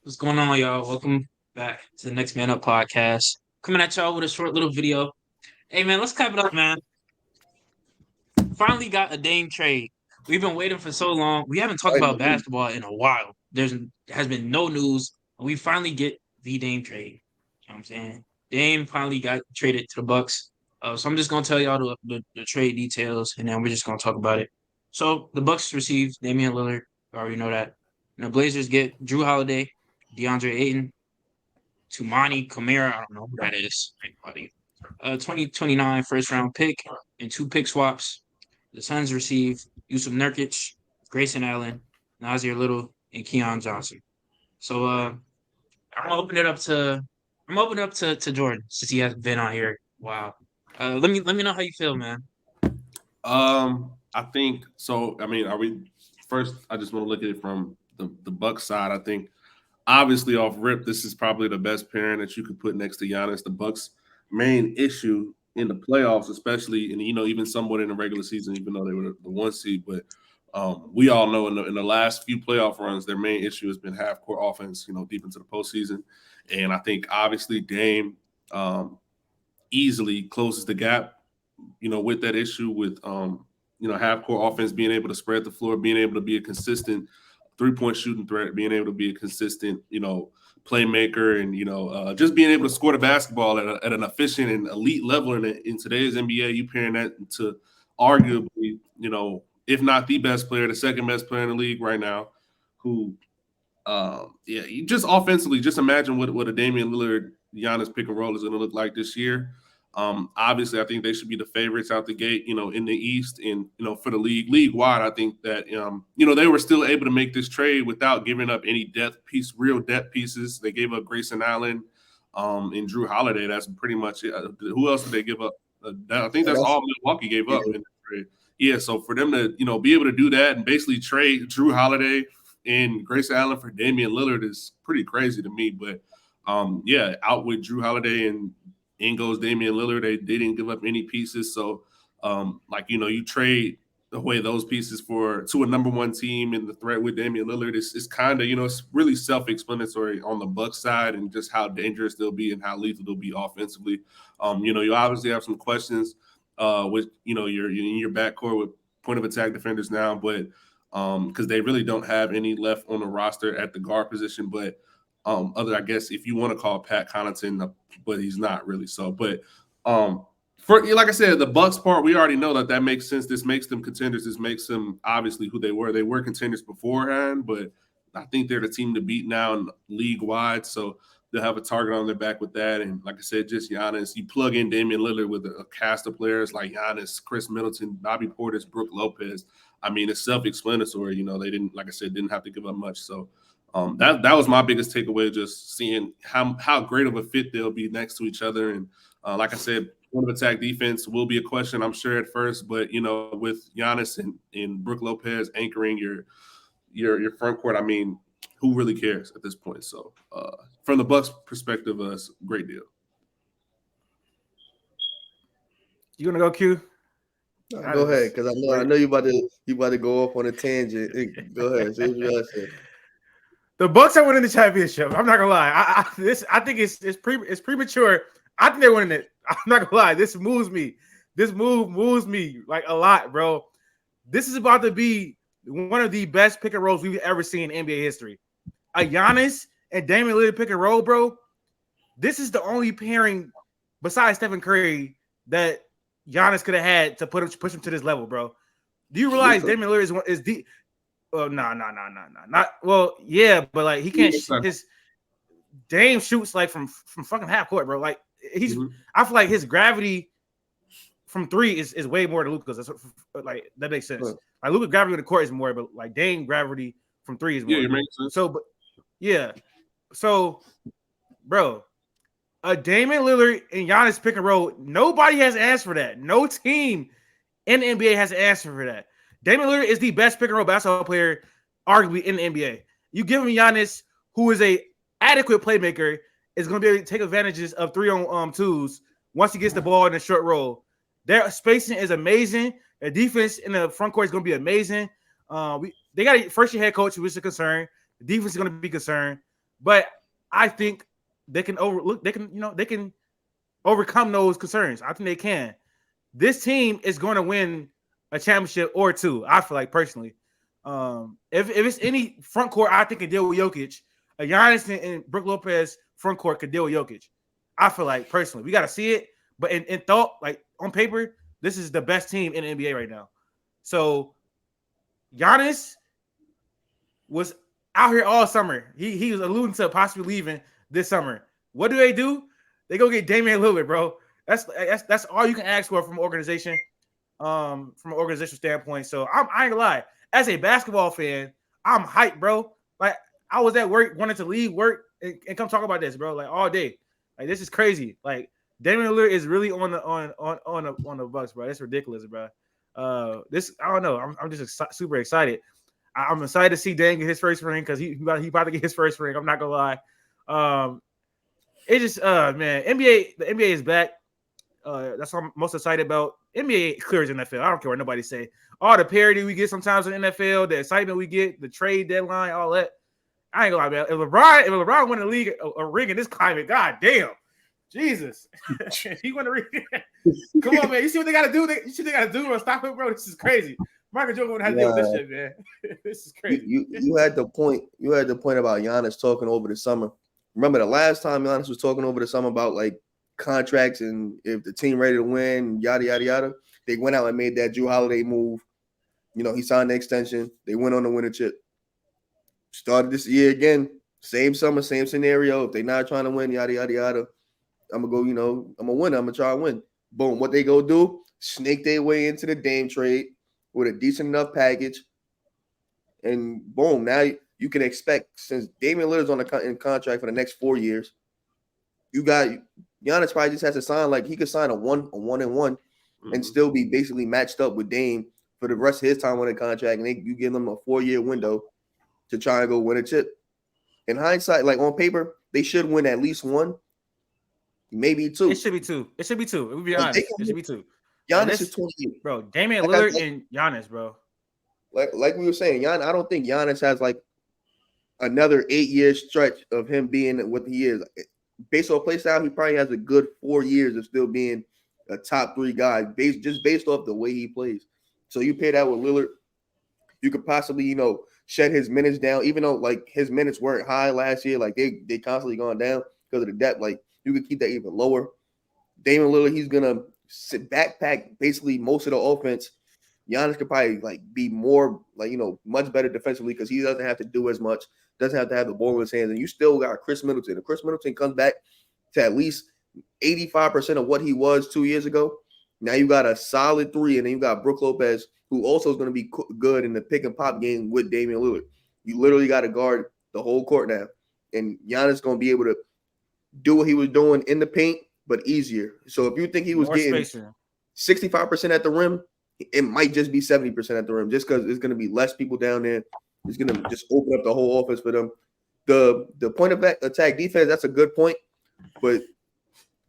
What's going on, y'all? Welcome back to the Next Man Up podcast. Coming at y'all with a short little video. Hey, man, let's clap it up, man. Finally got a Dame trade. We've been waiting for so long. We haven't talked about Finally. basketball in a while. Has been no news. We finally get the Dame trade. You know what I'm saying? Dame finally got traded to the Bucks. So I'm just gonna tell y'all the trade details, and then we're just gonna talk about it. So the Bucks received Damian Lillard. You already know that. And the Blazers get Drew Holiday, DeAndre Ayton, Tumani Kamara, I don't know who that is. 2029 first round pick and two pick swaps. The Suns receive Yusuf Nurkic, Grayson Allen, Nazir Little, and Keon Johnson. So I'm gonna open it up to to Jordan since he has been on here. Wow. Let me know how you feel, man. I think so. I mean, are we first? I just want to look at it from the Bucks side. I think obviously off rip, this is probably the best pairing that you could put next to Giannis. The Bucks' main issue in the playoffs, especially, and even somewhat in the regular season, even though they were the one seed, but we all know in the last few playoff runs, their main issue has been half court offense. Deep into the postseason, and I think obviously Dame easily closes the gap. With that issue with half court offense being able to spread the floor, being able to be a consistent 3-point shooting threat, being able to be a consistent, playmaker, and just being able to score the basketball at an efficient and elite level in today's NBA. You pairing that to arguably, if not the best player, the second best player in the league right now, who, you just offensively, just imagine what a Damian Lillard Giannis pick and roll is going to look like this year. Obviously, I think they should be the favorites out the gate, in the East, and for the league wide. I think that they were still able to make this trade without giving up any real depth pieces. They gave up Grayson Allen, and Drew Holiday. That's pretty much it. Who else did they give up? I think And that's that's all Milwaukee gave up yeah. in the trade. Yeah, so for them to be able to do that and basically trade Drew Holiday and Grayson Allen for Damian Lillard is pretty crazy to me. But yeah, out with Drew Holiday and in goes Damian Lillard. They didn't give up any pieces. So, you trade away those pieces to a number one team, and the threat with Damian Lillard is kind of, it's really self-explanatory on the Bucks side and just how dangerous they'll be and how lethal they'll be offensively. You obviously have some questions with, you're in your backcourt with point of attack defenders now, but because they really don't have any left on the roster at the guard position. But I guess if you want to call Pat Connaughton, but he's not really so. But for like I said, the Bucks part, we already know that makes sense. This makes them contenders. This makes them obviously who they were. They were contenders beforehand, but I think they're the team to beat now league wide. So they'll have a target on their back with that. And like I said, just Giannis. You plug in Damian Lillard with a cast of players like Giannis, Chris Middleton, Bobby Portis, Brooke Lopez. I mean, it's self-explanatory. They didn't, like I said, didn't have to give up much. So that was my biggest takeaway, just seeing how great of a fit they'll be next to each other. And like I said, point of attack defense will be a question, I'm sure, at first. But with Giannis and Brooke Lopez anchoring your front court, I mean, who really cares at this point? So from the Bucks' perspective, it's a great deal. You gonna go, Q? Go ahead, because I know you about to go off on a tangent. Go ahead. Say what you gotta say. The Bucks are winning the championship. I'm not gonna lie. I think it's premature. I think they're winning it. I'm not gonna lie. This moves me. This move moves me like a lot, bro. This is about to be one of the best pick and rolls we've ever seen in NBA history. A Giannis and Damian Lillard pick and roll, bro. This is the only pairing besides Stephen Curry that Giannis could have had to push him to this level, bro. Do you realize Damian Lillard is the well, no. Not well, yeah, but like he can't his Dame shoots like from fucking half court, bro. Like I feel like his gravity from three is way more than Luka's. Like that makes sense. Like Luka's gravity on the court is more, but like Dame gravity from three is more. Yeah, it makes sense. So, but yeah, so bro, a Damian Lillard and Giannis pick and roll. Nobody has asked for that. No team in the NBA has asked for that. Damian Lillard is the best pick and roll basketball player, arguably, in the NBA. You give him Giannis, who is a adequate playmaker, is going to be able to take advantages of 3-on-2s once he gets the ball in a short roll. Their spacing is amazing. Their defense in the front court is going to be amazing. They got a first-year head coach, which is a concern. The defense is going to be concerned. But I think they can overcome those concerns. I think they can. This team is going to win a championship or two. I feel like personally, if it's any front court, I think can deal with Jokic. A Giannis and Brook Lopez front court could deal with Jokic. I feel like personally, we got to see it. But in thought, like on paper, this is the best team in the NBA right now. So Giannis was out here all summer. He was alluding to possibly leaving this summer. What do? They go get Damian Lillard, bro. That's all you can ask for from an organization, from an organizational standpoint. So I ain't gonna lie. As a basketball fan, I'm hyped, bro. Like I was at work, wanted to leave work and come talk about this, bro. Like all day. Like this is crazy. Like Damian Lillard is really on the Bucks, bro. That's ridiculous, bro. This I don't know. I'm just super excited. I'm excited to see Dan get his first ring because he about to get his first ring. I'm not gonna lie. It just man, the NBA is back. That's what I'm most excited about. NBA clears NFL. I don't care what nobody say. All the parity we get sometimes in the NFL, the excitement we get, the trade deadline, all that. I ain't gonna lie, man. If LeBron win the league a ring in this climate, god damn, Jesus, he won the ring. Come on, man. You see what they gotta do? You see what they gotta do to stop it, bro? This is crazy. Michael Jordan would have to deal with this shit, man. This is crazy. You had the point. You had the point about Giannis talking over the summer. Remember the last time Giannis was talking over the summer about like contracts and if the team ready to win, yada yada yada. They went out and made that Jrue Holiday move. You know, he signed the extension. They went on the winner chip. Started this year again. Same summer, same scenario. If they're not trying to win, yada yada yada. I'm gonna go. You know, I'm gonna win. I'm gonna try to win. Boom. What they go do? Snake their way into the Dame trade with a decent enough package, and boom. Now you can expect, since Damian Lillard's on in contract for the next 4 years, you got Giannis probably just has to sign, like he could sign a one and one and still be basically matched up with Dame for the rest of his time on the contract, and you give them a 4-year window to try and go win a chip. In hindsight, like on paper, they should win at least one, maybe two. It should be two. It should be two. We'll be honest. It should be two. Giannis is 28. Bro, Damian Lillard and Giannis, bro. Like we were saying, Giannis, I don't think Giannis has like another 8-year stretch of him being what he is. Based on play style, he probably has a good 4 years of still being a top 3 guy, based off the way he plays. So you pair that with Lillard, you could possibly, you know, shed his minutes down, even though like his minutes weren't high last year, like they constantly gone down because of the depth. Like you could keep that even lower. Damian Lillard, he's gonna backpack basically most of the offense. Giannis could probably like be more like, you know, much better defensively because he doesn't have to do as much, doesn't have to have the ball in his hands, and you still got Chris Middleton. If Chris Middleton comes back to at least 85% of what he was 2 years ago, now you got a solid 3, and then you got Brook Lopez, who also is going to be good in the pick and pop game with Damian Lillard. You literally got to guard the whole court now, and Giannis going to be able to do what he was doing in the paint, but easier. So if you think he was More getting spacer. 65% at the rim, it might just be 70% at the rim, just because it's going to be less people down there. It's going to just open up the whole offense for them. The point of attack defense, that's a good point, but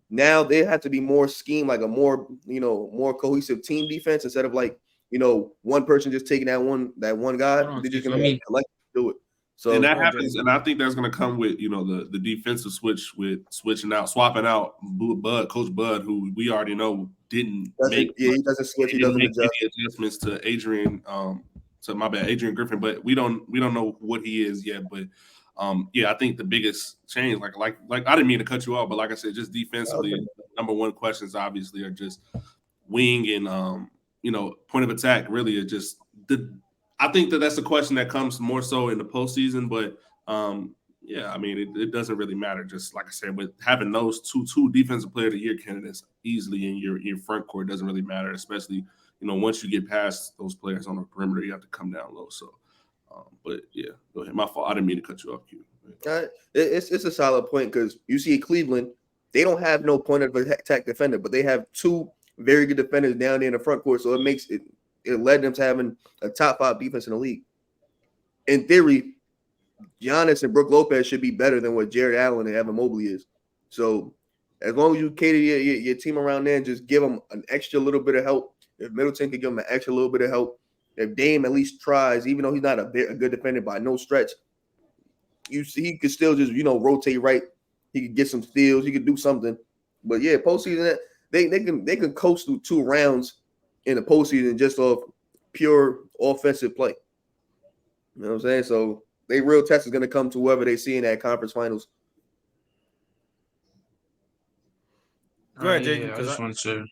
now they have to be more scheme, like a more, you know, more cohesive team defense instead of like, you know, one person just taking that one guy. They're just going to do it. So and that happens, and I think that's going to come with, you know, the defensive switch with swapping out Coach Bud, who we already know didn't make. He doesn't switch. He doesn't make adjust. any adjustments to Adrian. Adrian Griffin, but we don't know what he is yet. But yeah, I think the biggest change, like I didn't mean to cut you off, but like I said, just defensively, number one questions obviously are just wing and you know, point of attack. Really, are just I think that's a question that comes more so in the postseason, but yeah, I mean, it doesn't really matter. Just like I said, with having those two defensive player of the year candidates easily in your front court doesn't really matter, especially, you know, once you get past those players on the perimeter, you have to come down low. So, but yeah, go ahead. My fault. I didn't mean to cut you off, Q. It's a solid point because you see Cleveland, they don't have no point of attack defender, but they have 2 very good defenders down there in the front court. So it led them to having a top 5 defense in the league. In theory, Giannis and Brook Lopez should be better than what Jared Allen and Evan Mobley is. So as long as you cater your team around there and just give them an extra little bit of help, if Middleton could give them an extra little bit of help, if Dame at least tries, even though he's not a good defender by no stretch, you see he could still just rotate right. He could get some steals. He could do something. But yeah, postseason they can coast through 2 rounds in the postseason just off pure offensive play. You know what I'm saying? So their real test is going to come to whoever they see in that conference finals. Go ahead, Jaden. Yeah, I Because just want to.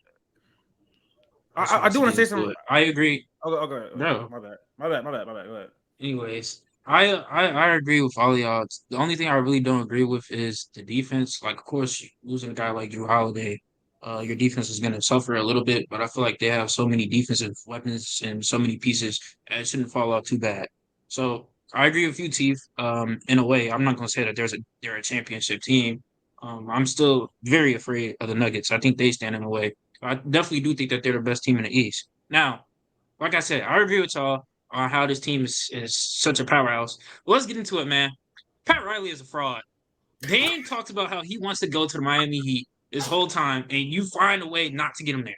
I do want to say get into something. it. I agree, Okay. bro. My bad. Go ahead. Anyways, I agree with all y'all. The only thing I really don't agree with is the defense. Like, of course, losing a guy like Drew Holiday, your defense is going to suffer a little bit. But I feel like they have so many defensive weapons and so many pieces, and it shouldn't fall out too bad. So I agree with you, Teeth. In a way, I'm not going to say that they're a championship team. I'm still very afraid of the Nuggets. I think they stand in the way. I definitely do think that they're the best team in the East. Now, like I said, I agree with y'all on how this team is such a powerhouse. Well, let's get into it, man. Pat Riley is a fraud. Dame talked about how he wants to go to the Miami Heat this whole time, and you find a way not to get him there.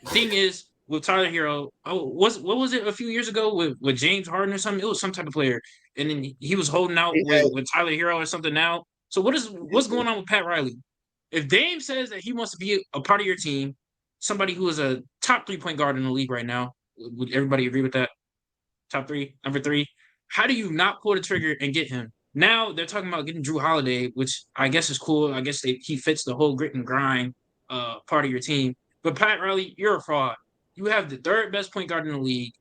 The thing is, with Tyler Hero, what was it a few years ago with James Harden or something? It was some type of player, and then he was holding out with Tyler Hero or something now. So what's going on with Pat Riley? If Dame says that he wants to be a part of your team, somebody who is a top 3-point guard in the league right now, would everybody agree with that? Top 3, number 3. How do you not pull the trigger and get him? Now they're talking about getting Drew Holiday, which I guess is cool. I guess he fits the whole grit and grind part of your team. But Pat Riley, you're a fraud. You have the 3rd best point guard in the league.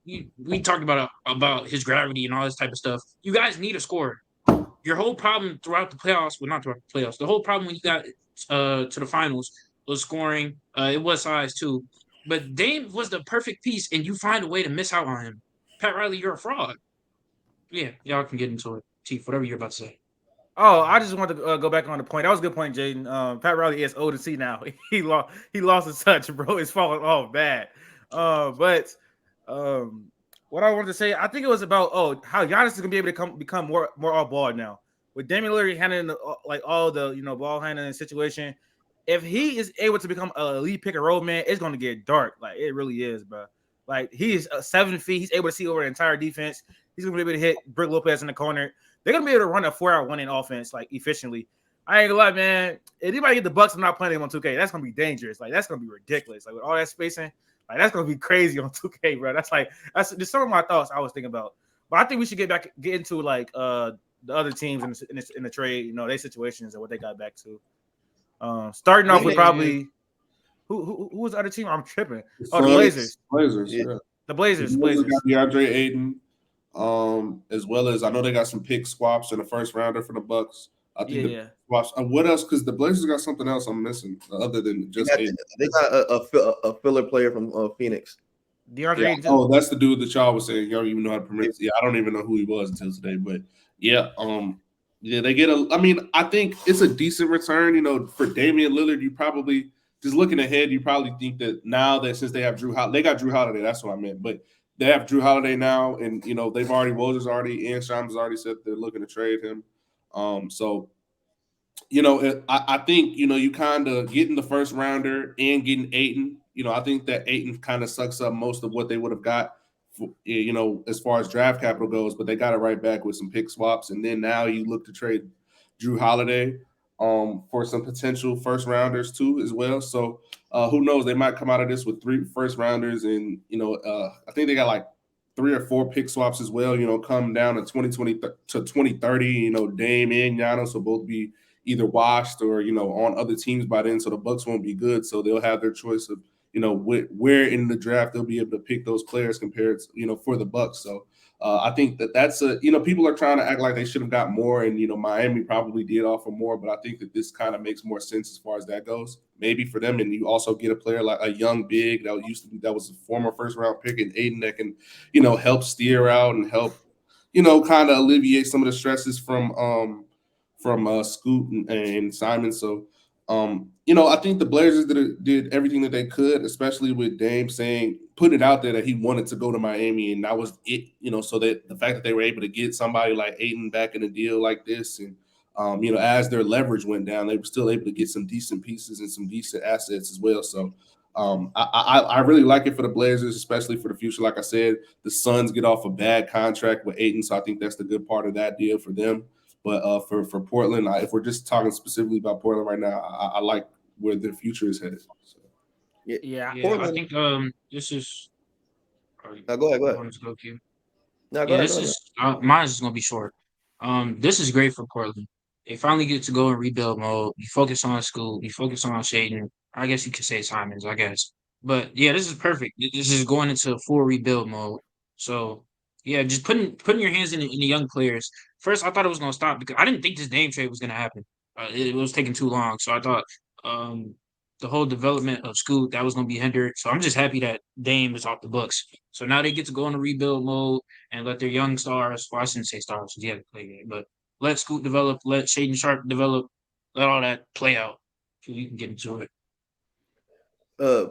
We talked about his gravity and all this type of stuff. You guys need a scorer. Your whole problem throughout the playoffs, well, not throughout the playoffs, the whole problem when you got to the finals was scoring. It was size too. But Dame was the perfect piece, and you find a way to miss out on him. Pat Riley, you're a fraud. Yeah, y'all can get into it. Chief, whatever you're about to say. Oh, I just wanted to go back on the point. That was a good point, Jaden. Pat Riley is old to see now. He lost his touch, bro. It's falling off bad. But what I wanted to say, I think it was about how Giannis is gonna be able to become more off ball now. With Damian Lillard handling all the ball handling situation, if he is able to become a elite pick and roll man, it's gonna get dark. Like it really is, bro. Like he is 7 feet. He's able to see over the entire defense. He's gonna be able to hit Brook Lopez in the corner. They're gonna be able to run a 4-out-1 in offense like efficiently. I ain't gonna lie, man. If anybody get the Bucks, I'm not playing them on 2K. That's gonna be dangerous. Like that's gonna be ridiculous. Like with all that spacing, like that's gonna be crazy on 2K, bro. That's just some of my thoughts I was thinking about. But I think we should get into like the other teams in the trade, their situations and what they got back to. Starting off with probably who was the other team? I'm tripping. The Blazers. The Blazers. Got DeAndre Ayton. As well as I know they got some pick swaps in the first rounder for the Bucks. I think swaps. What else? Because the Blazers got something else I'm missing other than just Ayton. They got a filler player from Phoenix. DeAndre Ayton. Oh, that's the dude that y'all was saying. Y'all don't even know how to pronounce. Yeah, I don't even know who he was until today. But yeah, they get I mean, I think it's a decent return. For Damian Lillard, you probably just looking ahead, you probably think that now that since they have they got Drew Holiday. That's what I meant, but. They have Drew Holiday now, and they've already Woj and Shams already said they're looking to trade him. So I think you kind of getting the first rounder and getting Ayton. I think that Ayton kind of sucks up most of what they would have got, as far as draft capital goes. But they got it right back with some pick swaps, and then now you look to trade Drew Holiday for some potential first rounders too as well. So. Who knows? They might come out of this with 3 first rounders, and I think they got like 3 or 4 pick swaps as well. Come down to 2020 to 2030. Dame and Giannis will both be either washed or on other teams by then, so the Bucks won't be good. So they'll have their choice of where in the draft they'll be able to pick those players compared to for the Bucks. So. I think that's people are trying to act like they should have got more, and Miami probably did offer more, but I think that this kind of makes more sense as far as that goes. Maybe for them, and you also get a player like a young big that was a former first round pick in Aiden that can help steer out and help kind of alleviate some of the stresses from Scoot and Simon. So. I think the Blazers did everything that they could, especially with Dame put it out there that he wanted to go to Miami, and that was it. So that the fact that they were able to get somebody like Ayton back in a deal like this, and as their leverage went down, they were still able to get some decent pieces and some decent assets as well. So, I really like it for the Blazers, especially for the future. Like I said, the Suns get off a bad contract with Ayton, so I think that's the good part of that deal for them. But for Portland, if we're just talking specifically about Portland right now, I like where their future is headed. So. Yeah. Yeah, I Portland. think this is. Now go ahead. Go ahead. Go, Q. No, go Yeah, ahead. this Go ahead. is mine is gonna be short. This is great for Portland. They finally get to go in rebuild mode. You focus on school. You focus on Shaden. I guess you could say Simons. I guess, but yeah, this is perfect. This is going into full rebuild mode. So yeah, just putting your hands in the young players. First, I thought it was gonna stop because I didn't think this name trade was gonna happen. It was taking too long, so I thought um the whole development of Scoot that was gonna be hindered. So I'm just happy that Dame is off the books. So now they get to go into rebuild mode and let their young stars. Well, I shouldn't say stars because he had to play it, but let Scoot develop, let Shaden Sharp develop, let all that play out so you can get into it. Uh,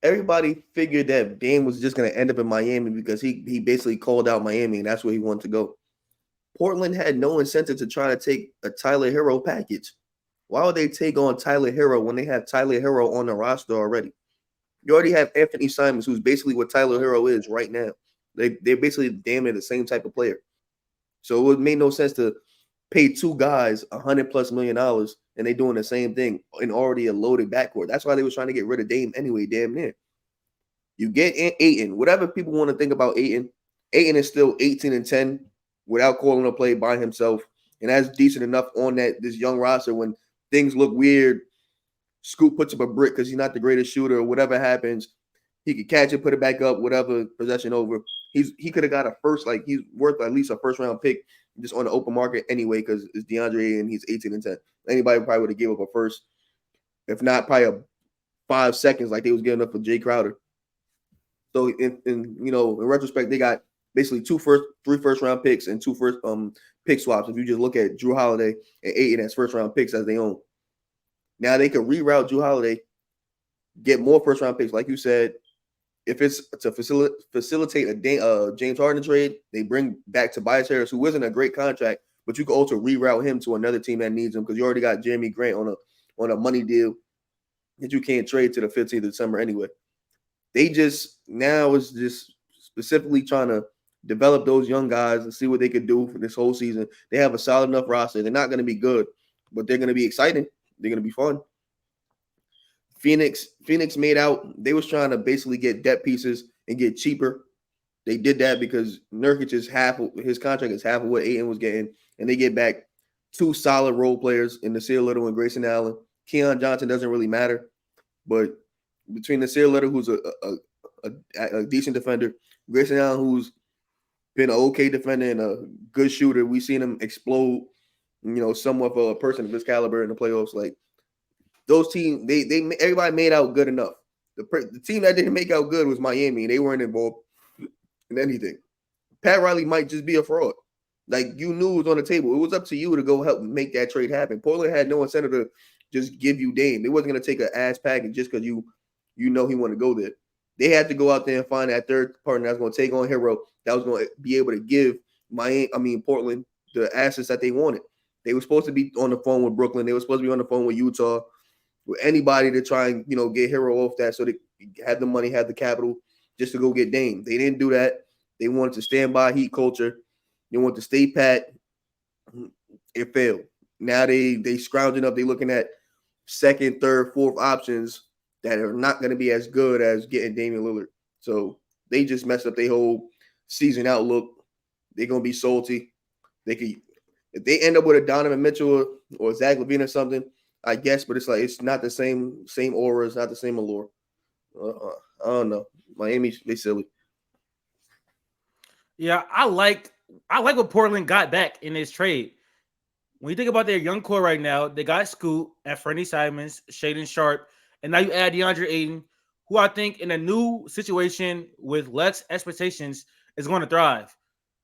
everybody figured that Dame was just going to end up in Miami because he basically called out Miami and that's where he wanted to go. Portland had no incentive to try to take a Tyler Hero package. Why would they take on Tyler Hero when they have Tyler Hero on the roster already? You already have Anthony Simons, who's basically what Tyler Hero is right now. They're basically damn near the same type of player. So it would make no sense to pay two guys $100+ million and they doing the same thing in already a loaded backcourt. That's why they was trying to get rid of Dame anyway, damn near. You get Ayton. Whatever people want to think about Ayton, Ayton is still 18-10 without calling a play by himself. And that's decent enough on this young roster when things look weird. Scoop puts up a brick because he's not the greatest shooter or whatever happens. He could catch it, put it back up, whatever, possession over. He could have got a first, like he's worth at least a first-round pick just on the open market anyway because it's DeAndre and he's 18-10. Anybody probably would have gave up a first, if not probably a 5 seconds like they was giving up for Jay Crowder. So in retrospect, they got basically three first-round picks and two pick swaps. If you just look at Drew Holiday and Ayton as first-round picks as they own. Now they could reroute Drew Holiday, get more first-round picks, like you said. If it's to facilitate a James Harden trade, they bring back Tobias Harris, who isn't a great contract, but you can also reroute him to another team that needs him because you already got Jeremy Grant on a money deal that you can't trade to the 15th of December anyway. They just now is just specifically trying to develop those young guys and see what they could do for this whole season. They have a solid enough roster. They're not going to be good, but they're going to be exciting. They're going to be fun. Phoenix made out. They was trying to basically get depth pieces and get cheaper. They did that because Nurkic is his contract is half of what Ayton was getting, and they get back two solid role players in Nasir Little and Grayson Allen. Keon Johnson doesn't really matter, but between Nasir Little, who's a decent defender, Grayson Allen, who's been an okay defender and a good shooter, we've seen him explode. Somewhat of a person of this caliber in the playoffs. Like those teams, everybody made out good enough. The team that didn't make out good was Miami. They weren't involved in anything. Pat Riley might just be a fraud. Like you knew it was on the table. It was up to you to go help make that trade happen. Portland had no incentive to just give you Dame. They wasn't going to take an ass package just because you know he wanted to go there. They had to go out there and find that third partner that's going to take on Hero that was going to be able to give Portland the assets that they wanted. They were supposed to be on the phone with Brooklyn. They were supposed to be on the phone with Utah, with anybody to try and get Hero off that so they had the money, had the capital just to go get Dame. They didn't do that. They wanted to stand by Heat culture. They wanted to stay pat. It failed. Now they scrounging up. They looking at second, third, fourth options that are not going to be as good as getting Damian Lillard. So they just messed up their whole season outlook. They're going to be salty. If they end up with a Donovan Mitchell or Zach LaVine or something, I guess, but it's not the same aura. It's not the same allure. I don't know. Miami, they silly. Yeah, I like what Portland got back in this trade. When you think about their young core right now, they got Scoot and Freddie Simons, Shaden Sharp, and now you add DeAndre Ayton, who I think in a new situation with less expectations is going to thrive.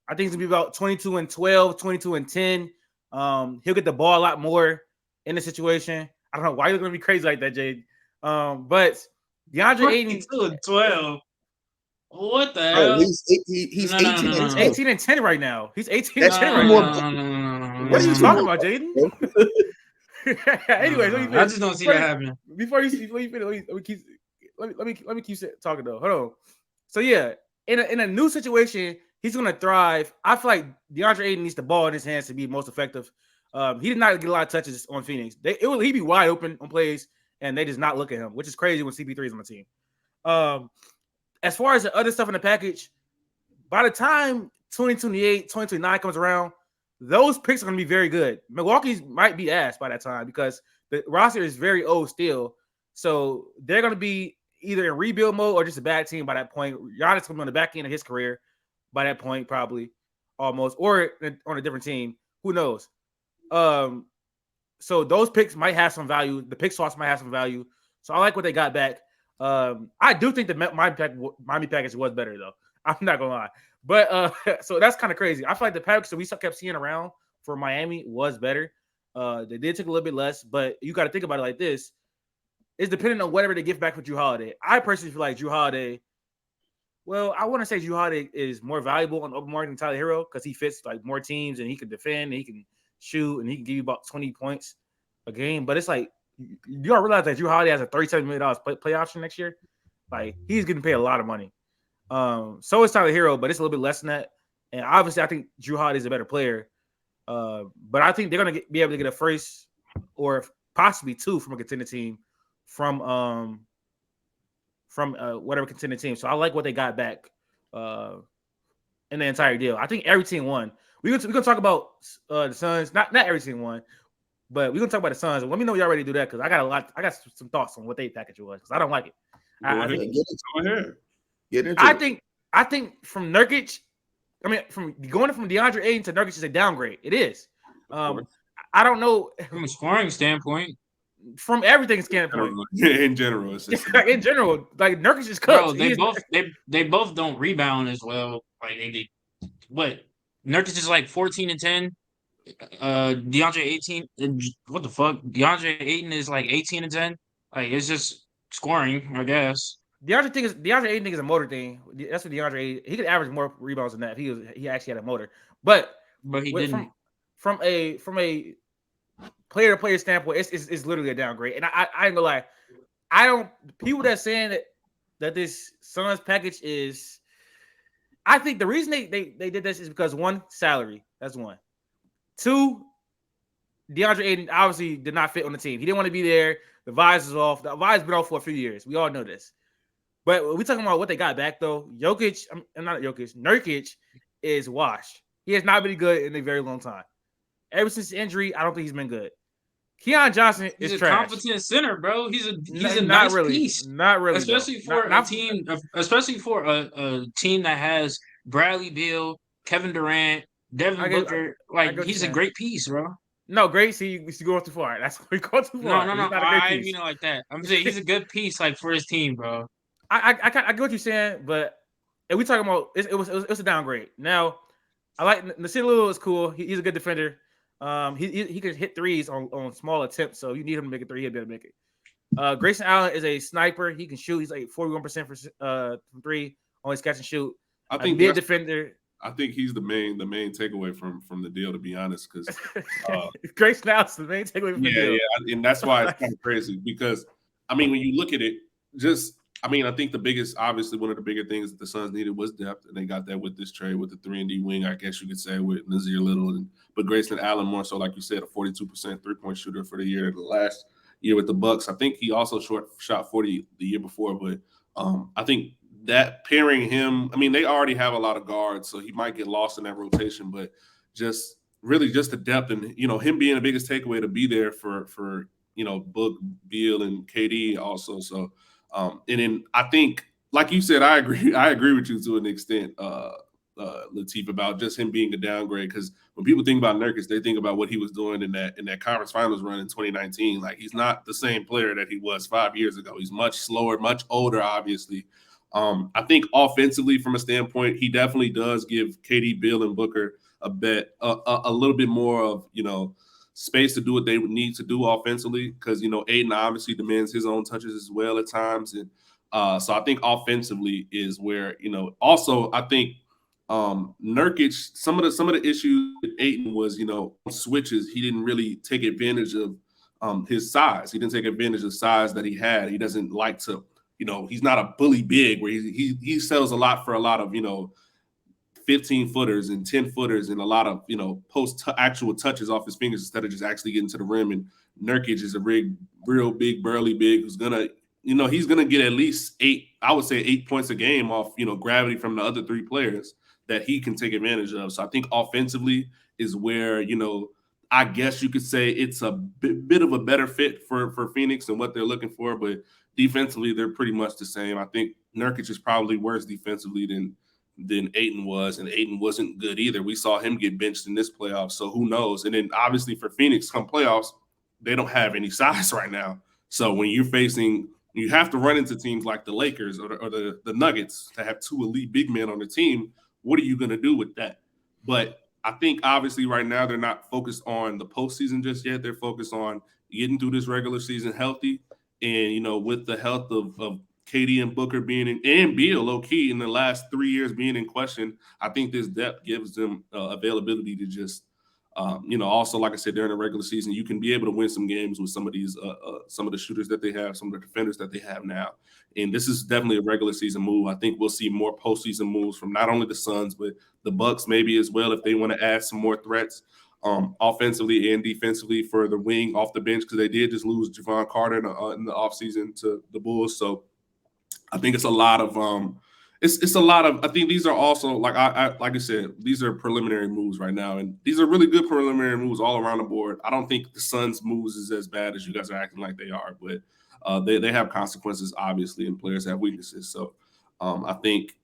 I think it's going to be about 22-12, 22-10. He'll get the ball a lot more in the situation. I don't know why you're going to be crazy like that, Jade. But DeAndre Ayton 22-12. What the Oh, hell? he's 18 and 10. 18-10 right now. He's 18-10 That's right more- now. What are you talking about, Jaden? Anyway, I just don't see that happening. Before you finish, let me keep. let me keep talking though. Hold on. So yeah, in a new situation, he's gonna thrive. I feel like DeAndre Ayton needs the ball in his hands to be most effective. He did not get a lot of touches on Phoenix. He'd be wide open on plays, and they just not look at him, which is crazy when CP3 is on the team. As far as the other stuff in the package, by the time 2028, 2029 comes around, those picks are going to be very good. Milwaukee's might be ass by that time because the roster is very old still. So they're going to be either in rebuild mode or just a bad team by that point. Giannis will be on the back end of his career by that point, probably almost, or on a different team. Who knows? So those picks might have some value. The pick swaps might have some value. So I like what they got back. I do think the Miami package was better though. I'm not gonna lie, but so that's kind of crazy. I feel like the package that we kept seeing around for Miami was better. They did take a little bit less, but you got to think about it like this: it's depending on whatever they give back for Drew Holiday. I personally feel like Drew Holiday. Well, I want to say Drew Holiday is more valuable on the open market than Tyler Hero because he fits like more teams and he can defend, and he can shoot, and he can give you about 20 points a game. But it's like you don't realize that Drew Holiday has a $37 million play option next year. Like he's getting paid a lot of money. So is Tyler Hero, but it's a little bit less than that. And obviously, I think Drew Holiday is a better player. But I think they're gonna be able to get a first or possibly two from a contender team from whatever contender team. So I like what they got back in the entire deal. I think every team won. We're gonna talk about the Suns. Not every team won, but we're gonna talk about the Suns. Let me know y'all ready to do that because I got some thoughts on what they package was because I don't like it. Get into it. I think from Nurkic, from going from DeAndre Ayton to Nurkic is a downgrade. It is. I don't know from a scoring standpoint. From everything standpoint. In general, it's just in general, like Nurkic is cooked. Bro, they both don't rebound as well. Like they did. What Nurkic is like 14 and 10. DeAndre 18. What the fuck? DeAndre Ayton is like 18 and 10. Like it's just scoring, I guess. DeAndre Ayton thing is a motor thing. That's what DeAndre he could average more rebounds than that. If he actually had a motor, but he didn't. From a player to player standpoint, it's literally a downgrade. And I ain't gonna lie, I don't people that saying that this Suns package is. I think the reason they did this is because one, salary. That's one. Two, DeAndre Ayton obviously did not fit on the team. He didn't want to be there. The vibes is off. The vibes been off for a few years. We all know this. But we talking about what they got back though. Nurkic is washed. He has not been good in a very long time. Ever since the injury, I don't think he's been good. Keon Johnson is a trash. Competent center, bro. He's a not nice really, piece. Not really, especially for a team that has Bradley Beal, Kevin Durant, Devin Booker. He's a great piece, bro. No, great. See, you going too far. That's what we go too far. No. I mean it like that. I'm saying he's a good piece, like for his team, bro. I get what you're saying, but if we talking about it was a downgrade. Now, I like Nasir Little is cool. He's a good defender. He can hit threes on small attempts, so you need him to make a three. He'll be able to make it. Grayson Allen is a sniper. He can shoot. He's like 41% from three on his catch and shoot. I think a defender. I think he's the main takeaway from the deal, to be honest, because Grayson Allen's the main takeaway from the deal. Yeah, and that's why it's kind of crazy because when you look at it, I think obviously one of the bigger things that the Suns needed was depth, and they got that with this trade with the 3-and-D wing, I guess you could say, with Nasir Little. But Grayson Allen more so, like you said, a 42% three-point shooter for the year. The last year with the Bucks, I think he also shot 40 the year before. But I think that pairing him, they already have a lot of guards, so he might get lost in that rotation. But just the depth and him being the biggest takeaway to be there for Book, Beal, and KD also. So. And then I think, like you said, I agree with you to an extent, Latif, about just him being a downgrade. Because when people think about Nurkic, they think about what he was doing in that conference finals run in 2019. Like he's not the same player that he was 5 years ago. He's much slower, much older, obviously. I think offensively, from a standpoint, he definitely does give KD, Bill, and Booker a little bit more of space to do what they would need to do offensively, because Ayton obviously demands his own touches as well at times, and so I think offensively is where also I think Nurkic, some of the issues with Ayton was switches, he didn't really take advantage of his size. He didn't take advantage of the size that he had. He doesn't like to he's not a bully big where he settles a lot for a lot of 15 footers and 10 footers and a lot of actual touches off his fingers instead of just actually getting to the rim. And Nurkic is a real big burly big who's gonna he's gonna get at least 8 points a game off gravity from the other 3 players that he can take advantage of. So I think offensively is where I guess you could say it's a bit of a better fit for Phoenix and what they're looking for, but defensively they're pretty much the same. I think Nurkic is probably worse defensively than Ayton was, and Ayton wasn't good either. We saw him get benched in this playoff, so who knows? And then obviously for Phoenix, come playoffs, they don't have any size right now. So when you have to run into teams like the Lakers or the Nuggets to have 2 elite big men on the team. What are you going to do with that? But I think obviously right now they're not focused on the postseason just yet. They're focused on getting through this regular season healthy. And, with the health of KD and Booker and Beal low key in the last 3 years being in question, I think this depth gives them availability to just, also, like I said, during the regular season, you can be able to win some games with some of these, some of the shooters that they have, some of the defenders that they have now. And this is definitely a regular season move. I think we'll see more postseason moves from not only the Suns, but the Bucks maybe as well if they want to add some more threats offensively and defensively for the wing off the bench because they did just lose Javon Carter in the offseason to the Bulls. So I think it's a lot of it's a lot of. I think these are also like I said, these are preliminary moves right now, and these are really good preliminary moves all around the board. I don't think the Suns' moves is as bad as you guys are acting like they are, but they have consequences obviously, and players have weaknesses. So I think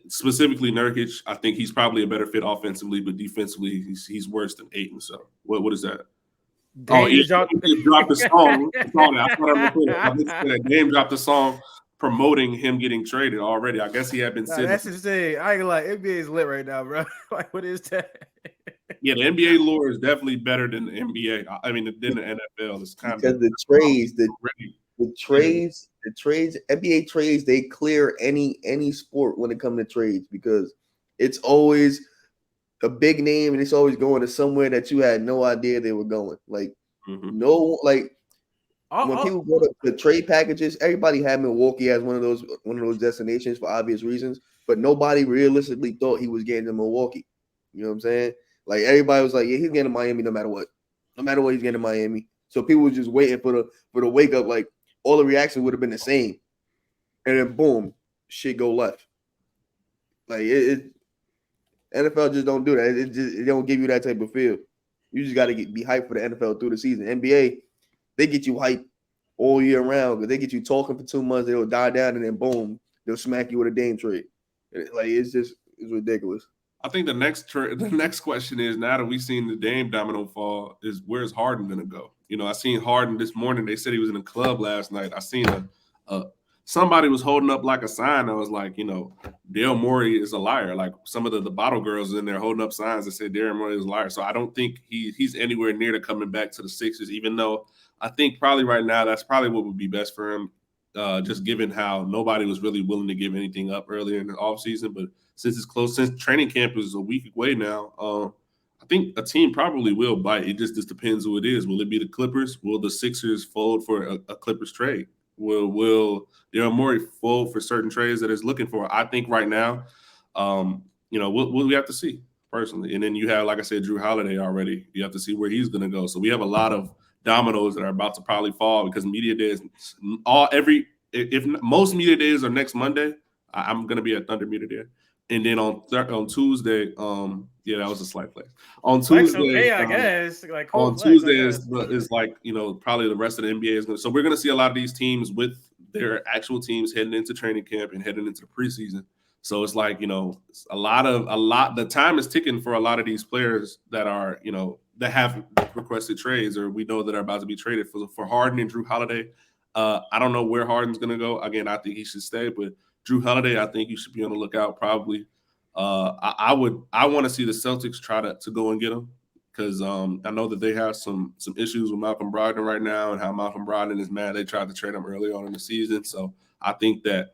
specifically Nurkic, I think he's probably a better fit offensively, but defensively he's worse than Ayton. So what is that? He dropped the song. Dame dropped the song promoting him getting traded already. I guess he had been sitting. That's insane. I ain't gonna lie, NBA is lit right now, bro. Like, what is that? Yeah, the NBA lore is definitely better than the NBA. I mean, than the NFL. It's kind because of the trades, NBA trades, they clear any sport when it comes to trades because it's always a big name and it's always going to somewhere that you had no idea they were going. Like when people go to the trade packages, everybody had Milwaukee as one of those destinations for obvious reasons, but nobody realistically thought he was getting to Milwaukee. You know what I'm saying? Like everybody was like, yeah, he's getting to Miami no matter what. No matter what, he's getting to Miami. So people were just waiting for the wake up. Like all the reactions would have been the same, and then boom, shit go left. Like NFL just don't do that. It don't give you that type of feel. You just got to be hyped for the NFL through the season. NBA, they get you hyped all year round because they get you talking for 2 months. They'll die down and then boom, they'll smack you with a Dame trade. Like it's ridiculous. I think the next question is, now that we've seen the Dame domino fall, is where's Harden gonna go? I seen Harden this morning. They said he was in a club last night. I seen somebody was holding up like a sign that was like, Daryl Morey is a liar. Like some of the bottle girls in there holding up signs that said Daryl Morey is a liar. So I don't think he's anywhere near to coming back to the Sixers, even though I think probably right now that's probably what would be best for him, just given how nobody was really willing to give anything up earlier in the offseason. But since it's close, since training camp is a week away now, I think a team probably will bite. It just depends who it is. Will it be the Clippers? Will the Sixers fold for a Clippers trade? Will Daryl Morey fold for certain trades that it's looking for? I think right now, we have to see personally. And then you have, like I said, Drew Holiday already. You have to see where he's going to go. So we have a lot of dominoes that are about to probably fall because media days if most media days are next Monday, I'm going to be at Thunder media day. And then on Tuesday, that was a slight play. On Tuesday, okay, I guess. Like on Tuesday is like probably the rest of the NBA is going to. So we're going to see a lot of these teams with their actual teams heading into training camp and heading into the preseason. So it's like the time is ticking for a lot of these players that are that have requested trades or we know that are about to be traded for Harden and Drew Holiday. I don't know where Harden's going to go. Again, I think he should stay, but Drew Holiday, I think you should be on the lookout. Probably, I want to see the Celtics try to go and get him because I know that they have some issues with Malcolm Brogdon right now and how Malcolm Brogdon is mad. They tried to trade him early on in the season, so I think that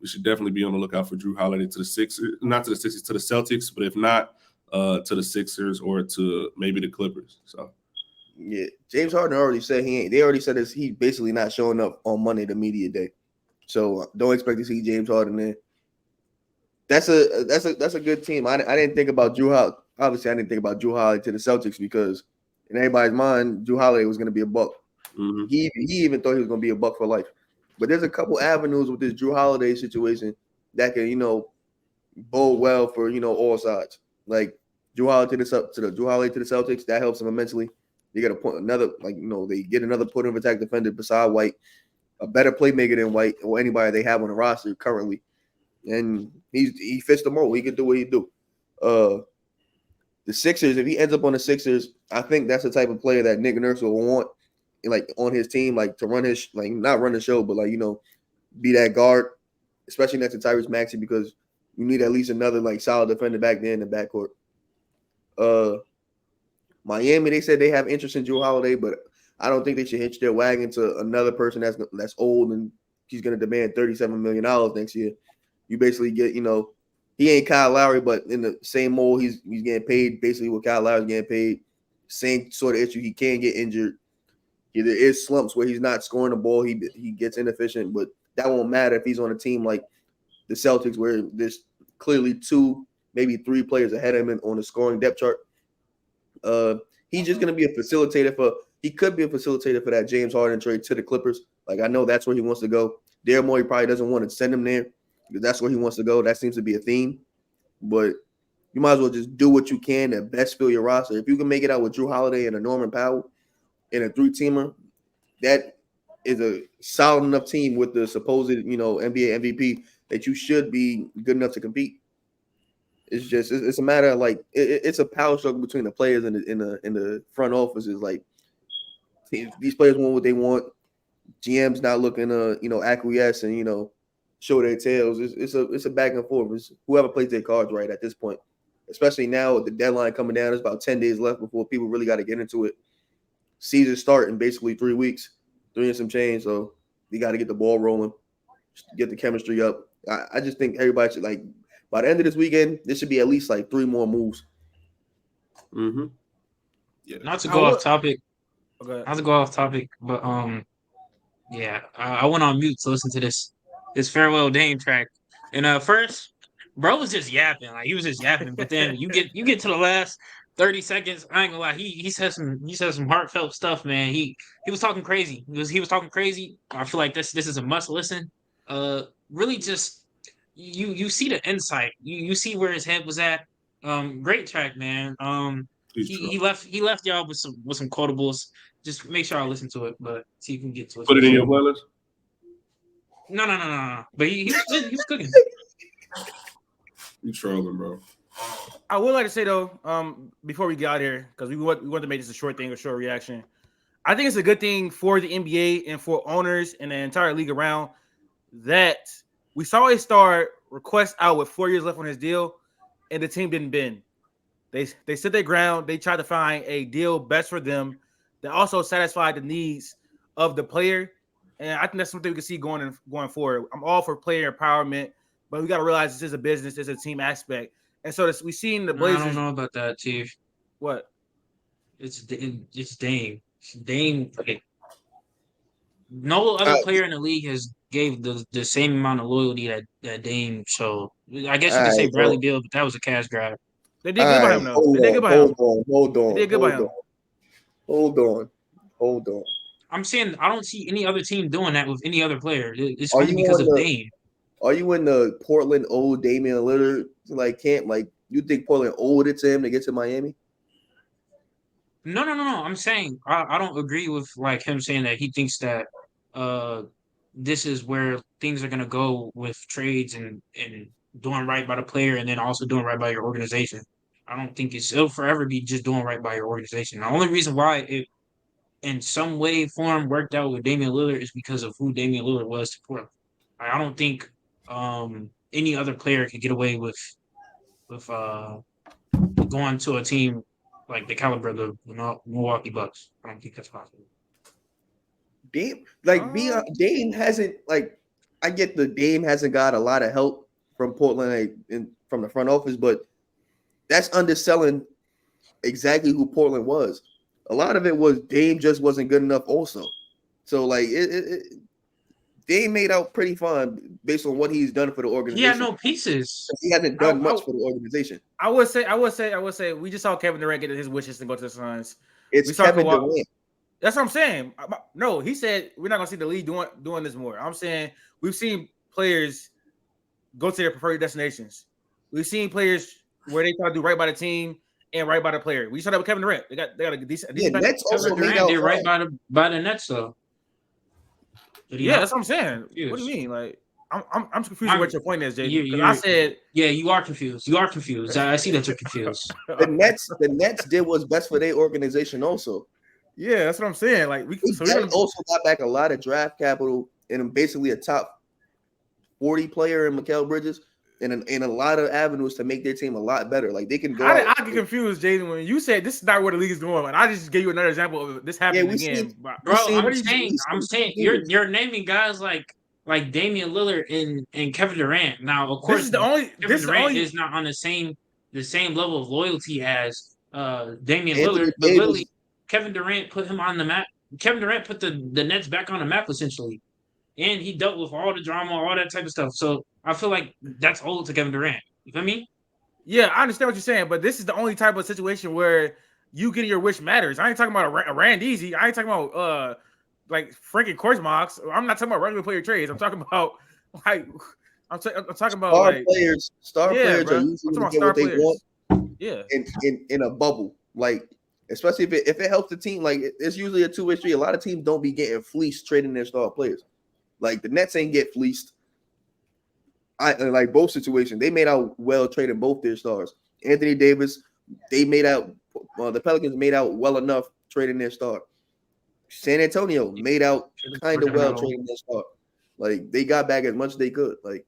we should definitely be on the lookout for Drew Holiday to the Sixers, not to the Sixers, to the Celtics, but if not, to the Sixers or to maybe the Clippers. So. Yeah, James Harden already said they already said he's basically not showing up on Monday, the media day. So don't expect to see James Harden there. That's a good team. I didn't think about Drew Holiday. Obviously, I didn't think about Drew Holiday to the Celtics because in everybody's mind, Drew Holiday was going to be a buck. Mm-hmm. He even thought he was going to be a buck for life. But there's a couple avenues with this Drew Holiday situation that can, bode well for all sides. Like Drew Holiday to the Celtics, that helps them immensely. They got they get another point of attack defender beside White, a better playmaker than White or anybody they have on the roster currently. And he fits the mold. He can do what he do. The Sixers, if he ends up on the Sixers, I think that's the type of player that Nick Nurse will want, like on his team, like to run his not run the show, but be that guard, especially next to Tyrese Maxey, because you need at least another solid defender back there in the backcourt. Miami, they said they have interest in Drew Holiday, but I don't think they should hitch their wagon to another person that's old and he's going to demand $37 million next year. You basically get, he ain't Kyle Lowry, but in the same mold, he's getting paid basically what Kyle Lowry's getting paid. Same sort of issue. He can get injured. There is slumps where he's not scoring the ball. He gets inefficient, but that won't matter if he's on a team like the Celtics where there's clearly 2, maybe 3 players ahead of him on the scoring depth chart. He's just going to be a facilitator he could be a facilitator for that James Harden trade to the Clippers. I know that's where he wants to go. Daryl Morey probably doesn't want to send him there because that's where he wants to go. That seems to be a theme. But you might as well just do what you can to best fill your roster. If you can make it out with Drew Holiday and a Norman Powell and a 3-teamer, that is a solid enough team with the supposed, NBA MVP that you should be good enough to compete. It's a matter of it's a power struggle between the players and in the front offices. These players want what they want. GM's not looking to acquiesce and show their tails. It's a back and forth. It's whoever plays their cards right at this point. Especially now with the deadline coming down, there's about 10 days left before people really got to get into it. Season start in basically 3 weeks, 3 and some change. So you got to get the ball rolling, get the chemistry up. I just think everybody should by the end of this weekend, there should be at least 3 more moves. Mm-hmm. Yeah. Not to go off topic. Okay. Not to go off topic, but yeah, I went on mute to listen to this farewell Dame track, and first, bro was just yapping, he was just yapping, but then you get to the last 30 seconds. I ain't gonna lie, he said some heartfelt stuff, man. He was talking crazy. He was talking crazy. I feel like this is a must listen. Really just you see the insight. You see where his head was at. Great track, man. He left y'all with some quotables. Just make sure I listen to it, but see if you can get to it. Put it in your playlist. No. But he was cooking. You trolling, bro. I would like to say though, before we get out here, because we want to make this a short thing, a short reaction. I think it's a good thing for the NBA and for owners and the entire league around that we saw a star request out with 4 years left on his deal, and the team didn't bend. They stood their ground. They tried to find a deal best for them that also satisfied the needs of the player, and I think that's something we can see going forward. I'm all for player empowerment, but we got to realize this is a business, there's a team aspect, and so we've seen the Blazers. I don't know about that, Chief. What? It's Dame. Dame. Okay. No other player in the league has gave the same amount of loyalty that Dame showed. I guess you could say Bradley Beal, but that was a cash grab. They did good by him, though. They did good by him. Hold on. They did good by him. Hold on. I'm saying I don't see any other team doing that with any other player. It's only because of Dame. Are you in the Portland old Damian Lillard camp? You think Portland owed it to him to get to Miami? No. I'm saying I don't agree with him saying that he thinks that this is where things are gonna go with trades and doing right by the player and then also doing right by your organization. I don't think it'll forever be just doing right by your organization. The only reason why it in some way form worked out with Damian Lillard is because of who Damian Lillard was to Portland. I don't think any other player could get away with going to a team like the caliber of the Milwaukee Bucks. I don't think that's possible. Dame hasn't I get the Dame hasn't got a lot of help from Portland from the front office, but that's underselling exactly who Portland was. A lot of it was Dame just wasn't good enough also. So Dame made out pretty fine based on what he's done for the He organization. had no pieces. He hasn't done much for the organization. I would say we just saw Kevin Durant get his wishes to go to the Suns. It's Kevin Durant. That's what I'm saying. No, he said we're not gonna see the league doing this more. I'm saying we've seen players go to their preferred destinations. We've seen players where they try to do right by the team and right by the player. We saw that with Kevin Durant. They got a decent. Nets also Kevin made Durant out did right by the Nets though. Yeah, that's what I'm saying. What do you mean? Like I'm confused what your point is, JD. Because I said, yeah, you are confused. You are confused. I see that you're confused. The Nets did what's best for their organization also. Yeah, that's what I'm saying. Like we also got back a lot of draft capital and basically a top 40 player in Mikal Bridges and a lot of avenues to make their team a lot better. Like they can go. I get confused, Jaden, when you said this is not where the league is going, and I just gave you another example of this happening again. Bro, I'm saying you're naming guys like Damian Lillard and Kevin Durant. Now, of course, Kevin Durant is not on the same level of loyalty as Damian Lillard, but literally Kevin Durant put him on the map. Kevin Durant put the Nets back on the map essentially, and he dealt with all the drama, all that type of stuff. So I feel like that's old to Kevin Durant. You feel me? Yeah, I understand what you're saying, but this is the only type of situation where you getting your wish matters. I ain't talking about a Randeezy. I ain't talking about like Frankie Korsmox. I'm not talking about regular player trades. I'm talking about like I'm talking about star like, players. Star players bro. are usually get what they want. Yeah, in a bubble, like especially if it helps the team. Like it's usually a two-way street. A lot of teams don't be getting fleeced trading their star players. Like the Nets ain't get fleeced. I like both situations. They made out well trading both their stars. Anthony Davis, they made out. The Pelicans made out well enough trading their star. San Antonio made out kind of well trading their star. Like they got back as much as they could. Like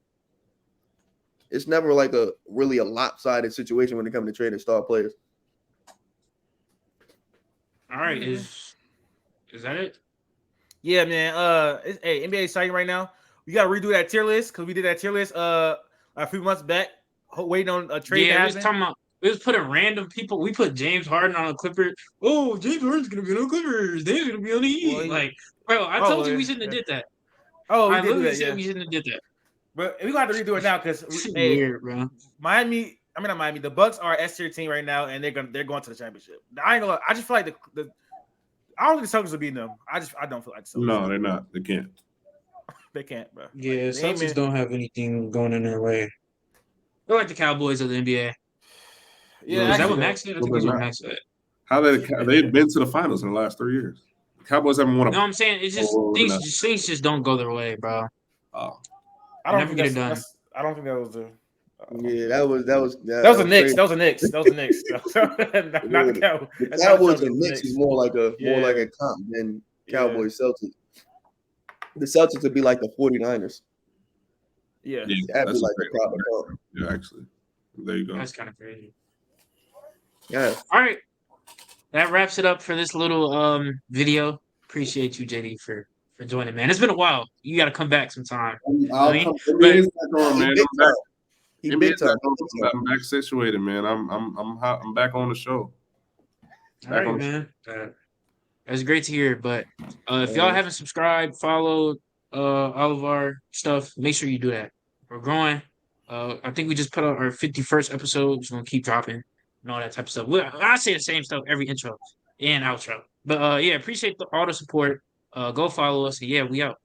it's never like a lopsided situation when it comes to trading star players. All right, is that it? Yeah, man. Hey, NBA exciting right now. We gotta redo that tier list because we did that tier list a few months back, waiting on a trade. Yeah, we was putting random people. We put James Harden on the Clippers. Oh, James Harden's gonna be on the Clippers. Dave's gonna be on the Heat. Like, bro, I told you we shouldn't have did that. Oh, I literally said we shouldn't have did that. But we gonna have to redo it now because weird, bro. Miami. I mean, not Miami. The Bucks are S tier team right now, and they're going to the championship. I ain't gonna lie. I just feel like I don't think the Celtics will beat them. I don't feel like the Celtics. No, they're not. They can't. They can't, bro. Yeah, Celtics don't have anything going in their way. They're like the Cowboys of the NBA. Yeah, is that what Max said? I think that's what Max said. They've been to the finals in the last 3 years. The Cowboys haven't won. No, I'm saying it's just things just don't go their way, bro. Oh, I don't think get done. I don't think that was the. Yeah, that was the Knicks. That was the Knicks. Not the Cowboys. The Cowboys and Knicks is more like a comp than Cowboys Celtics. The Celtics would be like the 49ers. Yeah, that'd be like a proper comp. Yeah, actually, there you go. That's kind of crazy. Yeah. All right, that wraps it up for this little video. Appreciate you, JD, for joining, man. It's been a while. You got to come back sometime. I'm back situated, man. I'm back on the show. All right, man. That's great to hear. But if y'all haven't subscribed, followed all of our stuff, make sure you do that. We're growing. I think we just put out our 51st episode. Just gonna keep dropping and all that type of stuff. I say the same stuff every intro and outro. But yeah, appreciate all the support. Go follow us. Yeah, we out.